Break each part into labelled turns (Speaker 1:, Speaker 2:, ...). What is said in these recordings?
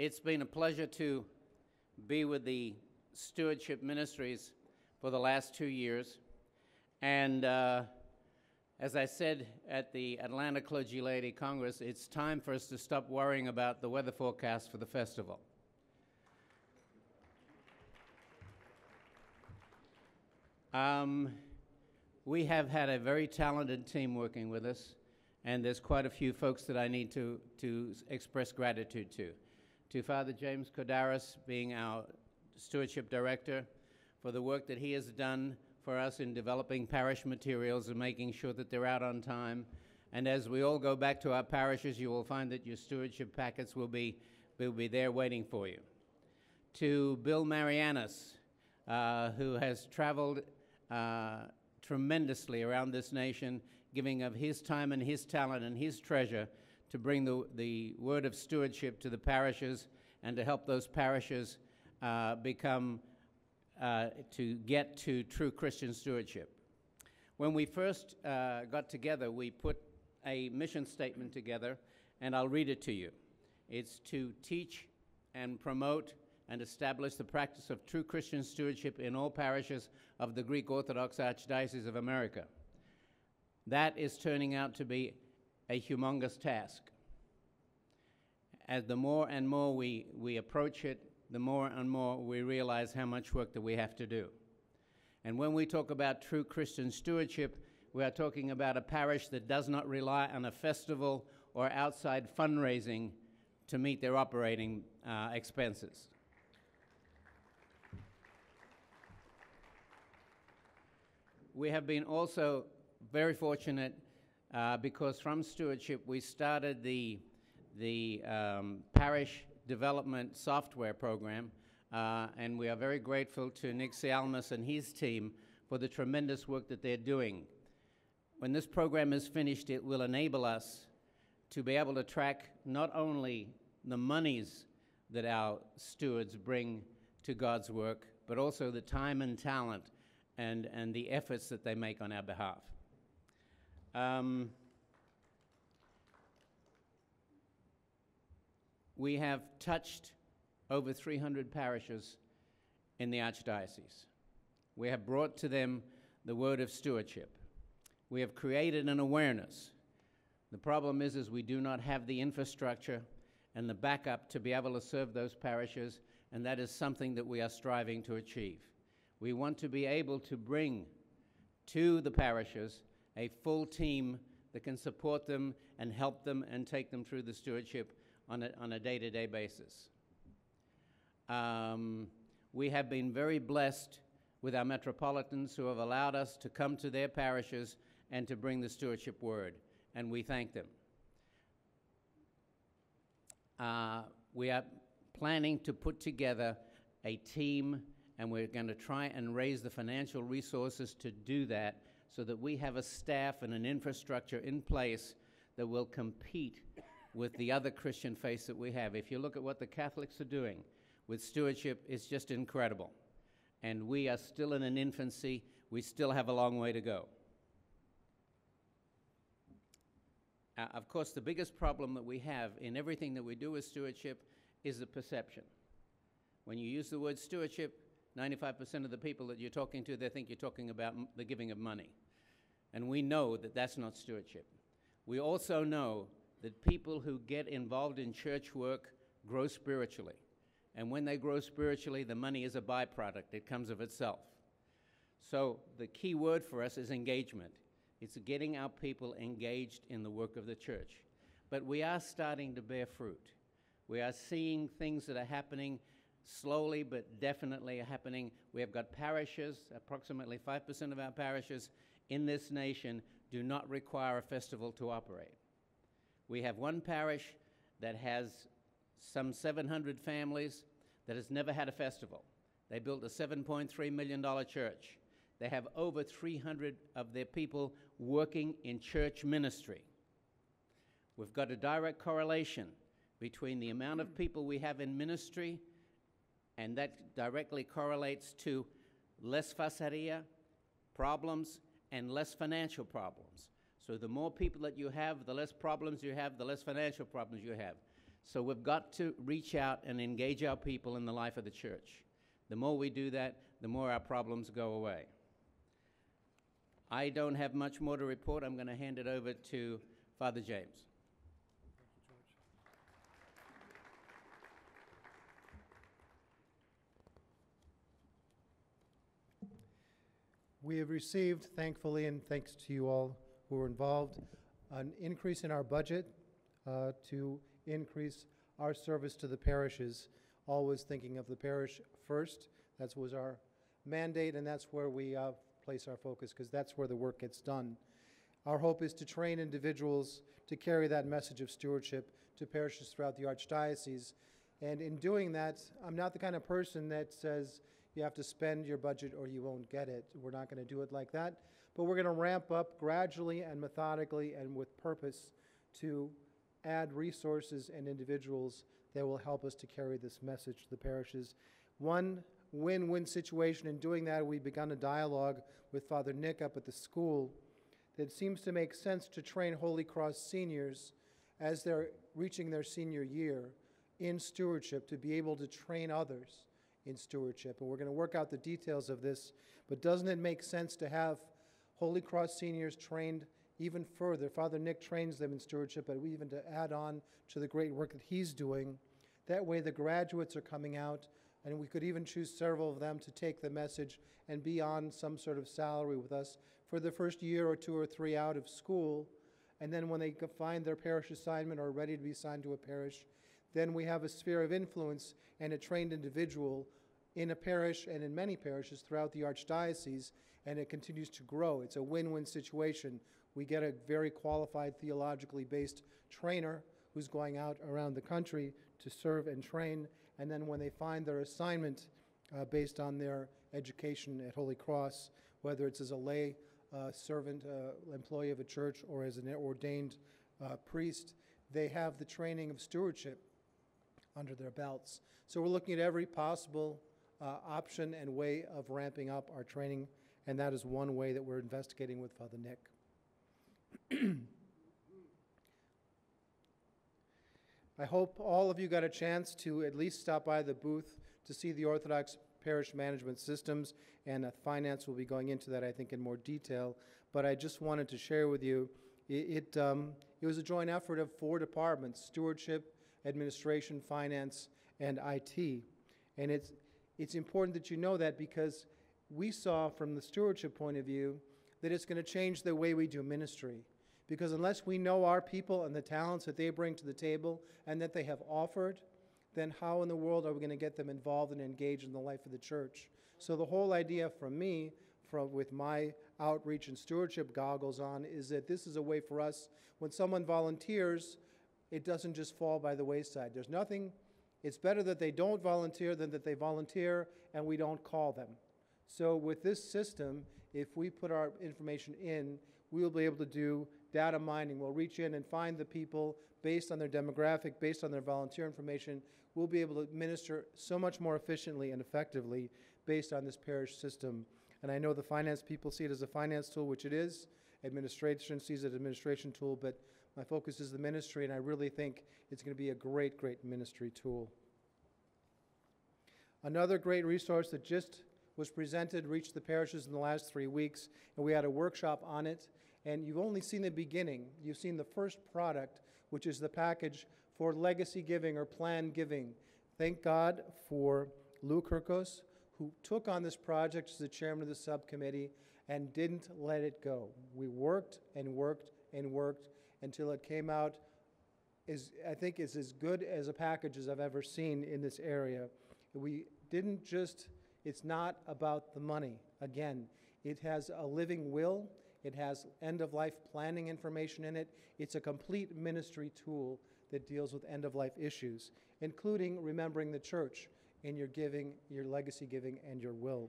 Speaker 1: It's been a pleasure to be with the Stewardship Ministries for the last 2 years. And as I said at the Atlanta Clergy Lady Congress, it's time for us to stop worrying about the weather forecast for the festival. We have had a very talented team working with us, and there's quite a few folks that I need to express gratitude to. To Father James Kodaris, being our Stewardship Director, for the work that he has done for us in developing parish materials and making sure that they're out on time. And as we all go back to our parishes, you will find that your stewardship packets will be there waiting for you. To Bill Marianis, who has traveled tremendously around this nation, giving of his time and his talent and his treasure to bring the word of stewardship to the parishes and to help those parishes to get to true Christian stewardship. When we first got together, we put a mission statement together, and I'll read it to you. It's to teach and promote and establish the practice of true Christian stewardship in all parishes of the Greek Orthodox Archdiocese of America. That is turning out to be a humongous task. As the more and more we approach it, the more and more we realize how much work that we have to do. And when we talk about true Christian stewardship, we are talking about a parish that does not rely on a festival or outside fundraising to meet their operating expenses. We have been also very fortunate because from stewardship we started the parish development software program, and we are very grateful to Nick Sialmas and his team for the tremendous work that they're doing. When this program is finished, it will enable us to be able to track not only the monies that our stewards bring to God's work, but also the time and talent and the efforts that they make on our behalf. We have touched over 300 parishes in the Archdiocese. We have brought to them the word of stewardship. We have created an awareness. The problem is we do not have the infrastructure and the backup to be able to serve those parishes, and that is something that we are striving to achieve. We want to be able to bring to the parishes a full team that can support them and help them and take them through the stewardship on a day-to-day basis. We have been very blessed with our metropolitans who have allowed us to come to their parishes and to bring the stewardship word, and we thank them. We are planning to put together a team, and we're going to try and raise the financial resources to do that so that we have a staff and an infrastructure in place that will compete with the other Christian faiths that we have. If you look at what the Catholics are doing with stewardship, it's just incredible. And we are still in an infancy. We still have a long way to go. Of course, the biggest problem that we have in everything that we do with stewardship is the perception. When you use the word stewardship, 95% of the people that you're talking to, they think you're talking about the giving of money. And we know that that's not stewardship. We also know that people who get involved in church work grow spiritually. And when they grow spiritually, the money is a byproduct. It comes of itself. So the key word for us is engagement. It's getting our people engaged in the work of the church. But we are starting to bear fruit. We are seeing things that are happening slowly, but definitely happening. We have got parishes, approximately 5% of our parishes in this nation do not require a festival to operate. We have one parish that has some 700 families that has never had a festival. They built a $7.3 million church. They have over 300 of their people working in church ministry. We've got a direct correlation between the amount of people we have in ministry, and that directly correlates to less faceria, problems, and less financial problems. So the more people that you have, the less problems you have, the less financial problems you have. So we've got to reach out and engage our people in the life of the church. The more we do that, the more our problems go away. I don't have much more to report. I'm going to hand it over to Father James.
Speaker 2: We have received, thankfully, and thanks to you all who were involved, an increase in our budget to increase our service to the parishes, always thinking of the parish first. That was our mandate, and that's where we place our focus, because that's where the work gets done. Our hope is to train individuals to carry that message of stewardship to parishes throughout the Archdiocese. And in doing that, I'm not the kind of person that says you have to spend your budget or you won't get it. We're not going to do it like that. But we're going to ramp up gradually and methodically and with purpose to add resources and individuals that will help us to carry this message to the parishes. One win-win situation in doing that, we've begun a dialogue with Father Nick up at the school that seems to make sense to train Holy Cross seniors as they're reaching their senior year in stewardship, to be able to train others in stewardship. And we're going to work out the details of this, but doesn't it make sense to have Holy Cross seniors trained even further? Father Nick trains them in stewardship, but even to add on to the great work that he's doing. That way the graduates are coming out, and we could even choose several of them to take the message and be on some sort of salary with us for the first year or two or three out of school. And then when they find their parish assignment or are ready to be assigned to a parish, then we have a sphere of influence and a trained individual in a parish and in many parishes throughout the Archdiocese, and it continues to grow. It's a win-win situation. We get a very qualified, theologically based trainer who's going out around the country to serve and train, and then when they find their assignment based on their education at Holy Cross, whether it's as a lay servant, employee of a church, or as an ordained priest, they have the training of stewardship under their belts. So we're looking at every possible option and way of ramping up our training, and that is one way that we're investigating with Father Nick. I hope all of you got a chance to at least stop by the booth to see the Orthodox parish management systems, and finance will be going into that, I think, in more detail. But I just wanted to share with you, it was a joint effort of 4 departments: stewardship, administration, finance, and IT. And it's important that you know that, because we saw from the stewardship point of view that it's going to change the way we do ministry. Because unless we know our people and the talents that they bring to the table and that they have offered, then how in the world are we going to get them involved and engaged in the life of the church? So the whole idea from me, with my outreach and stewardship goggles on, is that this is a way for us, when someone volunteers, it doesn't just fall by the wayside. There's nothing, it's better that they don't volunteer than that they volunteer and we don't call them. So with this system, if we put our information in, we will be able to do data mining. We'll reach in and find the people based on their demographic, based on their volunteer information. We'll be able to minister so much more efficiently and effectively based on this parish system. And I know the finance people see it as a finance tool, which it is. Administration sees it as an administration tool, but my focus is the ministry, and I really think it's going to be a great, great ministry tool. Another great resource that just was presented reached the parishes in the last 3 weeks, and we had a workshop on it. And you've only seen the beginning. You've seen the first product, which is the package for legacy giving or planned giving. Thank God for Lou Kirkos, who took on this project as the chairman of the subcommittee and didn't let it go. We worked and worked and worked until it came out, I think is as good as a package as I've ever seen in this area. We didn't just, it's not about the money. Again, it has a living will. It has end-of-life planning information in it. It's a complete ministry tool that deals with end-of-life issues, including remembering the church in your giving, your legacy giving, and your will.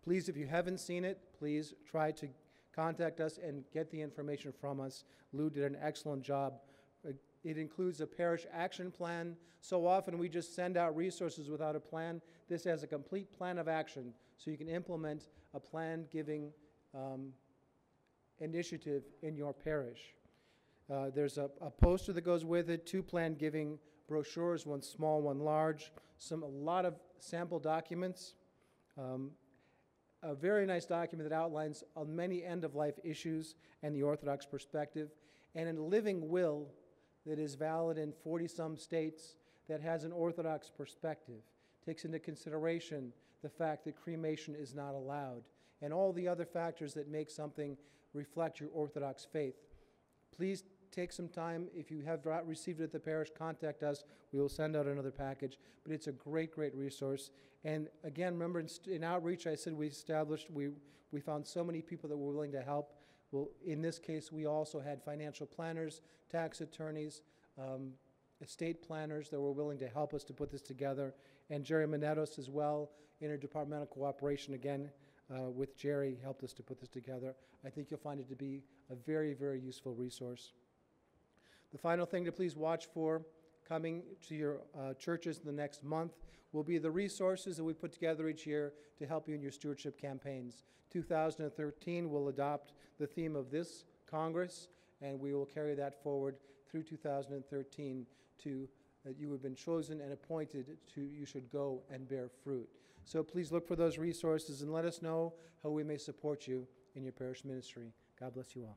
Speaker 2: Please, if you haven't seen it, please try to contact us and get the information from us. Lou did an excellent job. It includes a parish action plan. So often we just send out resources without a plan. This has a complete plan of action, so you can implement a planned giving initiative in your parish. There's a poster that goes with it, 2 planned giving brochures, 1 small, 1 large, a lot of sample documents, a very nice document that outlines many end-of-life issues and the Orthodox perspective, and a living will that is valid in 40-some states that has an Orthodox perspective, takes into consideration the fact that cremation is not allowed, and all the other factors that make something reflect your Orthodox faith. Please take some time. If you have not received it at the parish, contact us. We will send out another package. But it's a great, great resource. And again, remember in outreach, I said we found so many people that were willing to help. Well, in this case, we also had financial planners, tax attorneys, estate planners that were willing to help us to put this together, and Jerry Monetos as well, interdepartmental cooperation again with Jerry helped us to put this together. I think you'll find it to be a very, very useful resource. The final thing to please watch for coming to your churches in the next month will be the resources that we put together each year to help you in your stewardship campaigns. 2013 will adopt the theme of this Congress, and we will carry that forward through 2013 to that you have been chosen and appointed to, you should go and bear fruit. So please look for those resources and let us know how we may support you in your parish ministry. God bless you all.